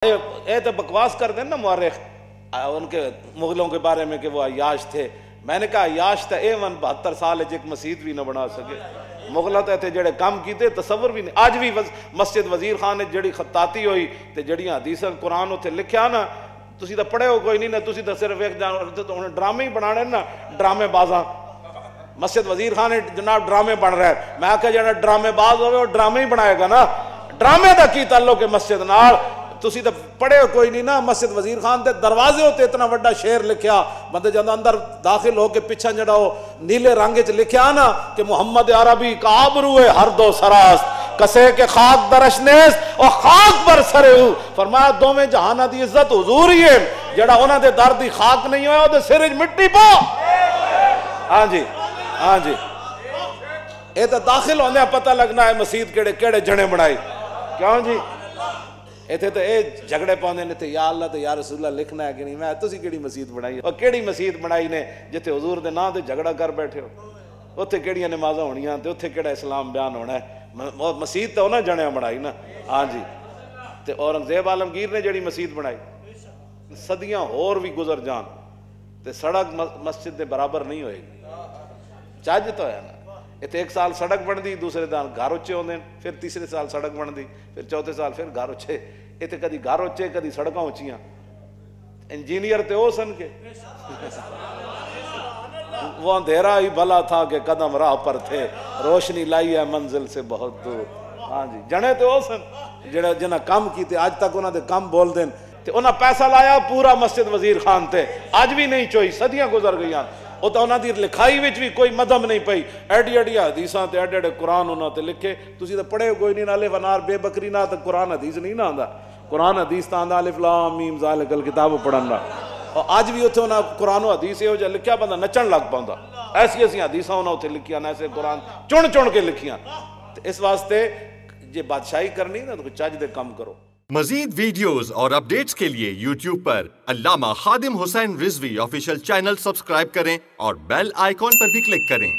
ये तो बकवास कर दें ना मुअर्रिख उनके मुगलों के बारे में कि वो अय्याश थे। मैंने कहा अय्याश तो एवन 72 साल एक मस्जिद भी ना बना सके। मुगल तो इतने जड़े काम किए तस्वर भी नहीं। अज भी मस्जिद वजीर खान ने जड़ी खताती हुई तो जड़ियाँ हदीसां कुरान उत्थे लिखा ना, तुसी तो पढ़े हो कोई नहीं ना, तुसी तो सिर्फ एक ड्रामे ही बनाने ना, ड्रामेबाजा। मस्जिद वजीर खान ने जनाब ड्रामे बन रहा है, मैं आख्या जो ड्रामेबाज हो ड्रामे ही बनाएगा ना, ड्रामे का की ताल्लुक है मस्जिद नाल? तुसी तो पढ़े हो कोई नहीं ना। मस्जिद वजीर खान के दरवाजे होते इतना बड़ा शेर लिखा, बंदे जब अंदर दाखिल होके पिछा जड़ा नीले रंग च लिखा ना कि मुहम्मद अरबी का आबरू है हर दो सरास्त कसे के खाक दरशनेस और खाक पर सरे हूं। फरमाया दोवें जहाना दी इज्जत हुजूर ही है, जड़ा उन्हां दे दर दी खाक नहीं होया ओदे सिर च मिट्टी पा। हाँ जी, हाँ जी, ये तो दाखिल होने पता लगना है मसीद केड़े केड़े जने बनाई। क्यों जी इतने तो ये झगड़े पाते ने, या अल्लाह तो या रसूला लिखना है कि नहीं। मैं तुसी केड़ी मसीद बनाई और केड़ी मसीद बनाई ने जिथे हुजूर दे नाम ते झगड़ा कर बैठे हो? उत्थे केड़ियां नमाज़ां होणियां ते उत्थे केड़ा इस्लाम बयान होना है? मसीद तो उन्हें जणिया बनाई ना। हाँ जी, ते औरंगजेब आलमगीर ने जड़ी मसीद बनाई, सदियां होर भी गुजर जान ते सड़क मस्जिद के बराबर नहीं होएगी। चज तो है ना, इतने एक साल सड़क बनती, दूसरे साल घर उच्चे होंगे, फिर तीसरे साल सड़क बनती, फिर चौथे साल फिर घर उच्चे। इतने कभी घर उच्चे कभी सड़क उच्चियां। इंजीनियर तो वो सन के वो अंधेरा ही भला था कि कदम राह पर थे, रोशनी लाई है मंजिल से बहुत दूर। हाँ जी, जने तो वो सन जड़ा जिन्हें काम किए अज तक उन्होंने काम बोल देन ते उन्हें पैसा लाया पूरा मस्जिद वजीर खान ते, अज भी नहीं चोई, सदियां गुजर गई। वो तो उन्होंने लिखाई विच भी कोई मदम नहीं पई। एडी एडिया हदीसां ते एडे एडे कुरान उन्होंने लिखे, तुसी तो पढ़े कोई नहीं। नाले वनार बेबकरी ना तो कुरान हदीस नहीं ना आंदा। कुरान हदीस तो आंदा अलिफ लाम मीम ज़ालिकल किताब पढ़ना। और अज भी उत्थे उन्हें कुरान हदीस यो जिहा लिखिया बंदा नचन लग पांदा। ऐसी ऐसी हदीसां उन्हें उत्थे लिखियां, ऐसे कुरान चुन चुन के लिखियां। इस वास्ते जे बादशाही करनी ना तो चज दे काम करो। मजीद वीडियोस और अपडेट्स के लिए YouTube पर Allama Khadim Hussain Rizvi official channel subscribe करें और बेल आइकॉन पर भी क्लिक करें।